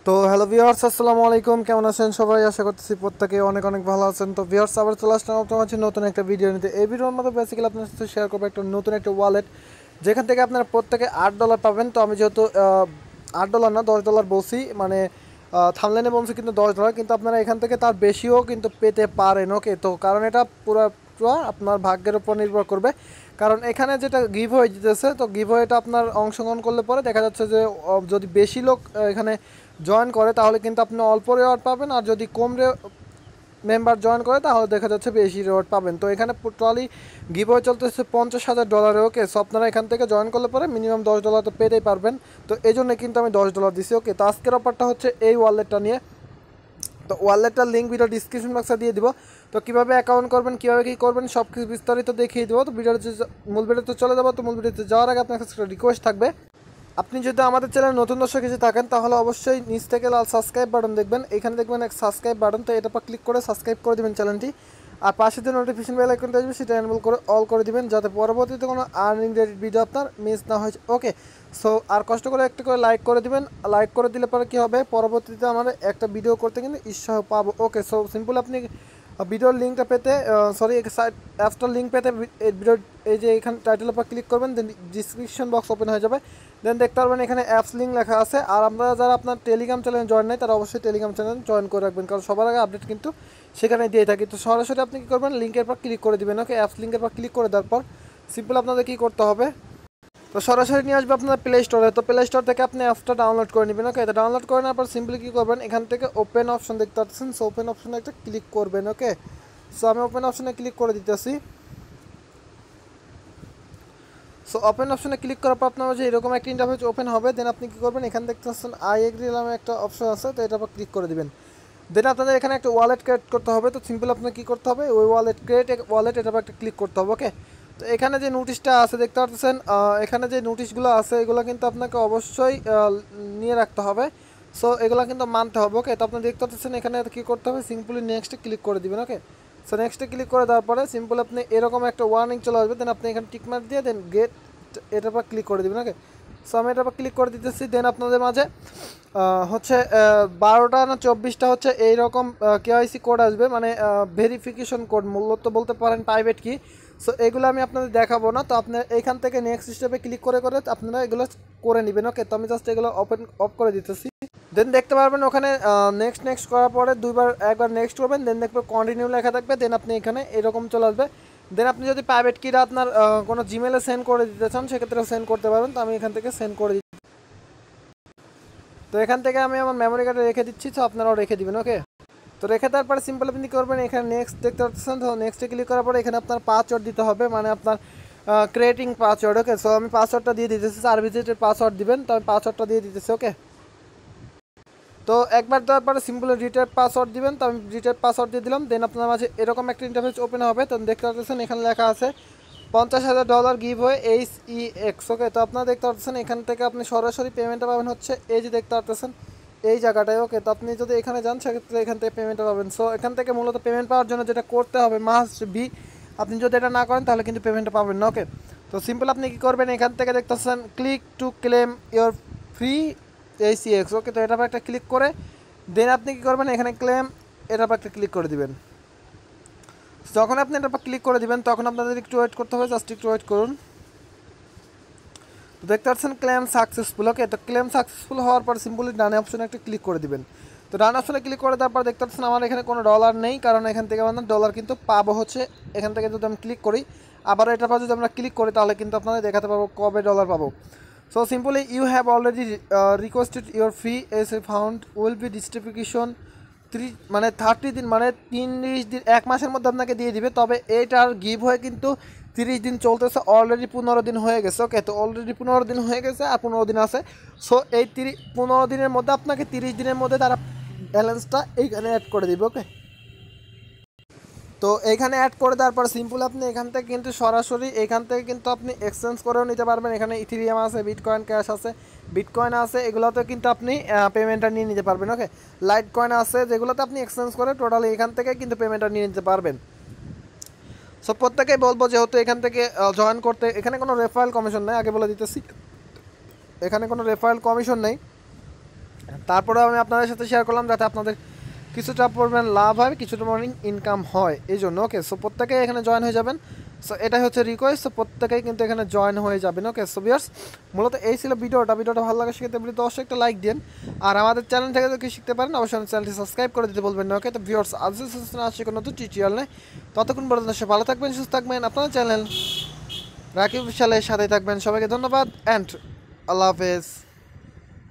তো hello viewers, আসসালামু আলাইকুম। কেমন আছেন সবাই? আশা করতেছি প্রত্যেকে অনেক অনেক ভালো আছেন। তো ভিউয়ার্স, আবার চলে আসলাম আপনার কাছে নতুন একটা ভিডিও নিতে। এই ভিডিওর মধ্যে বেসিক্যালি আপনার সাথে শেয়ার করবো একটা নতুন একটা ওয়ালেট, যেখান থেকে আপনারা প্রত্যেকে $8 পাবেন। তো আমি যেহেতু $8 না $10 বলছি, মানে থামলাইনে বলছি কিন্তু $10, কিন্তু আপনারা এখান থেকে তার বেশিও কিন্তু পেতে পারেন। ওকে, তো কারণ এটা পুরো আপনার ভাগ্যের উপর নির্ভর করবে। কারণ এখানে যেটা গিভ হয়ে দিতেছে, তো গিভ হয়েটা আপনার অংশগ্রহণ করলে পরে দেখা যাচ্ছে যে যদি বেশি লোক এখানে জয়েন করে তাহলে কিন্তু আপনি অল্প রেওয়ার্ড পাবেন, আর যদি কম মেম্বার জয়েন করে তাহলে দেখা যাচ্ছে বেশি রেওয়ার্ড পাবেন। তো এখানে টোটালি গিভ হয়ে চলতেছে $50,000। ওকে, সো আপনারা এখান থেকে জয়েন করলে পরে মিনিমাম $10 তো পেতেই পারবেন। তো এই জন্য কিন্তু আমি $10 দিছি। ওকে, তো আজকের অফারটা হচ্ছে এই ওয়ালেটটা নিয়ে। তো ওয়ালেটটার লিঙ্ক ভিডিও ডিসক্রিপশন বক্সে দিয়ে দিব। তো কীভাবে অ্যাকাউন্ট করবেন, কীভাবে কী করবেন সব কিছু বিস্তারিত দেখিয়ে দেবো। তো মূল ভিডিওতে চলে যাবো। তো মূল ভিডিওতে যাওয়ার আগে আপনার কাছে একটা রিকোয়েস্ট থাকবে, আপনি যদি আমাদের চ্যানেল নতুন দর্শক এসে থাকেন তাহলে অবশ্যই নিচ থেকে লাল সাবস্ক্রাইব বাটন দেখবেন, এখানে দেখবেন এক সাবস্ক্রাইব বাটন। তো এটা পর ক্লিক করে সাবস্ক্রাইব করে দেবেন চ্যানেলটি, আর পাশে যে নোটিফিকেশন বেল আইকনটা আসবে সেটা এনেবল করে অল করে দিবেন, যাতে পরবর্তীতে কোনো আর্নিং রিলেটেড ভিডিও আপনার মিস না হয়। ওকে, সো আর কষ্ট করে একটা করে লাইক করে দিবেন। লাইক করে দিলে পরে কী হবে, পরবর্তীতে আমার একটা ভিডিও করতে কিন্তু উৎসাহ পাবো। ওকে, সো সিম্পল আপনি ভিডিওর লিঙ্কটা পেতে অ্যাপসটার লিঙ্ক পেতে ভিডিও এই যে এখানে টাইটেলের উপর ক্লিক করবেন, দেন ডিসক্রিপশন বক্স ওপেন হয়ে যাবে। দেন দেখতে পারবেন এখানে অ্যাপস লিঙ্ক লেখা আছে। আর আমরা যারা আপনার টেলিগ্রাম চ্যানেল জয়েন নেই তারা অবশ্যই টেলিগ্রাম চ্যানেল জয়েন করে রাখবেন, কারণ সবার আগে আপডেট কিন্তু সেখানে দিয়ে থাকি। তো সরাসরি আপনি কী করবেন, লিঙ্কের পর ক্লিক করে দেবেন। ওকে, অ্যাপস লিঙ্কের পর ক্লিক করে দেওয়ার পর সিম্পল আপনাদের কী করতে হবে, তো সরাসরি নিয়ে আসবে আপনার প্লে স্টোরে। তো প্লে স্টোর থেকে আপনি অ্যাপসটা ডাউনলোড করে নেবেন। ওকে, এটা ডাউনলোড করে নেওয়ার পর সিম্পলি কী করবেন, এখান থেকে ওপেন অপশন দেখতে পাচ্ছেন, সো ওপেন অপশনে একটা ক্লিক করবেন। ওকে, সো আমি ওপেন অপশনে ক্লিক করে দিতেছি। সো ওপেন অপশনে ক্লিক করার পর আপনার যে এরকম একটা ইন্টারফেস ওপেন হবে। দেন আপনি কী করবেন, এখান দেখতে পাচ্ছেন আই এগ্রি নামে একটা অপশন আছে, তো এটার উপর ক্লিক করে দেবেন। দেন আপনাদের এখানে একটা ওয়ালেট ক্রিয়েট করতে হবে। তো সিম্পল আপনার কী করতে হবে, ওই ওয়ালেট এটার উপর একটা ক্লিক করতে হবে। ওকে, তো এখানে যে নোটিশটা আছে দেখতে পাচ্ছেন, এখানে যে নোটিশগুলো আছে এগুলো কিন্তু আপনাকে অবশ্যই নিয়ে রাখতে হবে। সো এগুলো কিন্তু মানতে হবে। ওকে, তো আপনি দেখতে পাচ্ছেন এখানে কী করতে হবে, সিম্পলি নেক্সটে ক্লিক করে দেবেন। ওকে, সো নেক্সটে ক্লিক করে দেওয়ার পরে সিম্পল আপনি এরকম একটা ওয়ার্নিং চলে আসবে। দেন আপনি এখানে টিকমার্ক দিয়ে দেন গেট এটার পর ক্লিক করে দেবেন। ওকে, সো আমি এটার পর ক্লিক করে দিতেছি। দেন আপনাদের মাঝে হচ্ছে 12টা না 24টা হচ্ছে এইরকম কেওয়াইসি কোড আসবে, মানে ভেরিফিকেশন কোড মূলত বলতে পারেন প্রাইভেট কি। সো এগুলো আমি আপনাদের দেখাবো না। তো আপনার এইখান থেকে নেক্সট স্টেপে ক্লিক করে করে আপনারা এগুলো করে নেবেন। ওকে, তো আমি জাস্ট এগুলো অফ করে দিতেছি। দেন দেখতে পারবেন ওখানে নেক্সট করার পরে একবার নেক্সট করবেন। দেন দেখবেন কন্টিনিউ লেখা থাকবে। দেন আপনি এখানে এরকম চলে আসবে। দেন আপনি যদি প্রাইভেট কিটা আপনার কোনো জিমেলে সেন্ড করে দিতে চান সেক্ষেত্রে সেন্ড করতে পারবেন। তো আমি এখান থেকে সেন্ড করে দিচ্ছি। তো এখান থেকে আমি আমার মেমোরি কার্ডে রেখে দিচ্ছি, তো আপনারাও রেখে দিবেন। ওকে, তো রেখে দেওয়ার পরে সিম্পল আপনি করবেন, এখানে নেক্সট দেখতে পাচ্ছেন। তো নেক্সটে ক্লিক করার পরে এখানে আপনার পাসওয়ার্ড দিতে হবে, মানে আপনার ক্রিয়েটিং পাসওয়ার্ড। ওকে, সো আমি পাসওয়ার্ডটা দিয়ে দিতেছি, 4 ডিজিটের পাসওয়ার্ড দিবেন। তো আমি পাসওয়ার্ডটা দিয়ে দিতেছি। ওকে, তো একবার দেওয়ার পরে সিম্পল রিটার্ন পাসওয়ার্ড দিবেন। তো আমি রিটার্ন পাসওয়ার্ড দিয়ে দিলাম। দেন আপনার মাঝে এরকম একটা ইন্টারফেস ওপেন হবে। তো দেখতে পাচ্ছেন এখানে লেখা আছে $50,000 গিভ হয়ে HEX। ওকে, তো আপনারা দেখতে পাচ্ছেন এখান থেকে আপনি সরাসরি পেমেন্টটা পাবেন হচ্ছে এই যে দেখতে পাচ্ছেন এই জায়গাটায়। ওকে, তো আপনি যদি এখানে যান সেক্ষেত্রে এখান থেকে পেমেন্টটা পাবেন। সো এখান থেকে মূলত পেমেন্ট পাওয়ার জন্য যেটা করতে হবে মাস্ট বি, আপনি যদি এটা না করেন তাহলে কিন্তু পেমেন্টটা পাবেন না। ওকে, তো সিম্পল আপনি কী করবেন, এখান থেকে দেখতে পাচ্ছেন click to claim your free HEX। ওকে, তো এটার পর একটা ক্লিক করে দেন আপনি কী করবেন, এখানে ক্লেম এটার পর একটা ক্লিক করে দিবেন। যখন আপনি এটার পর ক্লিক করে দিবেন তখন আপনাদের একটু ওয়েট করতে হবে, জাস্ট একটু ওয়েট করুন। তো দেখতে পাচ্ছেন ক্লেম সাকসেসফুল। ওকে, তো ক্লেম সাকসেসফুল হওয়ার পর সিম্পলি ডান অপশনে একটা ক্লিক করে দিবেন। তো ডান অপশনে ক্লিক করে দেওয়ার পর দেখতে পাচ্ছেন আমার এখানে কোনো ডলার নেই, কারণ এখান থেকে আমাদের ডলার কিন্তু পাবো হচ্ছে এখান থেকে যদি আমি ক্লিক করি, আবার এটার পর যদি আমরা ক্লিক করি তাহলে কিন্তু আপনাদের দেখাতে পারবো কবে ডলার পাবো। So simply you have already requested your free S A found will be distribution 30 দিন, মানে 30 দিন, 1 মাসের মধ্যে আপনাকে দিয়ে দিবে। তবে এইটার গিভ হয়ে কিন্তু 30 দিন চলতেছে, অলরেডি 15 দিন হয়ে গেছে। ওকে, তো অলরেডি 15 দিন হয়ে গেছে আর 15 দিন আছে। সো এই 15 দিনের মধ্যে আপনাকে 30 দিনের মধ্যে তারা ব্যালেন্সটা এইখানে অ্যাড করে দিবে। ওকে, তো এইখানে অ্যাড করে দেওয়ার পর সিম্পল আপনি এখান থেকে কিন্তু সরাসরি এখান থেকে কিন্তু আপনি এক্সচেঞ্জ করেও নিতে পারবেন। এখানে ইথেরিয়াম আছে, বিটকয়েন ক্যাশ আছে, বিটকয়েন আছে, এগুলোতে কিন্তু আপনি পেমেন্টটা নিয়ে নিতে পারবেন। ওকে, লাইট কয়েন আছে যেগুলোতে আপনি এক্সচেঞ্জ করে টোটালি এখান থেকে কিন্তু পেমেন্টটা নিয়ে নিতে পারবেন। সো প্রত্যেকেই বলবো যেহেতু এখান থেকে জয়েন করতে, এখানে কোনো রেফারেল কমিশন নেই, আগে বলে দিতেছি এখানে কোনো রেফারেল কমিশন নেই। তারপরেও আমি আপনাদের সাথে শেয়ার করলাম যাতে আপনাদের কিছুটা পরিমাণ লাভ হয়, কিছুটা পরিমাণ ইনকাম হয়, এই জন্য। ওকে, সো প্রত্যেকেই এখানে জয়েন হয়ে যাবেন। সো এটাই হচ্ছে রিকোয়েস্ট, সো প্রত্যেকেই কিন্তু এখানে জয়েন হয়ে যাবেন। ওকে, সো ভিউয়ার্স মূলত এই ছিল ভিডিওটা ভালো লাগে সেক্ষেত্রে ভিডিওতে অবশ্যই একটা লাইক দিন। আর আমাদের চ্যানেল থেকে যদি শিখতে পারেন অবশ্যই চ্যানেলটি সাবস্ক্রাইব করে দিতে বলবেন না। ওকে, তো ভিউয়ার্স আজ আসছে কোনো নতুন টিউটোরিয়াল নেই, ততক্ষণ পর্যন্ত সে ভালো থাকবেন, সুস্থ থাকবেন, আপনার চ্যানেল রাকিব সালের সাথে থাকবেন। সবাইকে ধন্যবাদ অ্যান্ড আল্লাহ হাফেজ।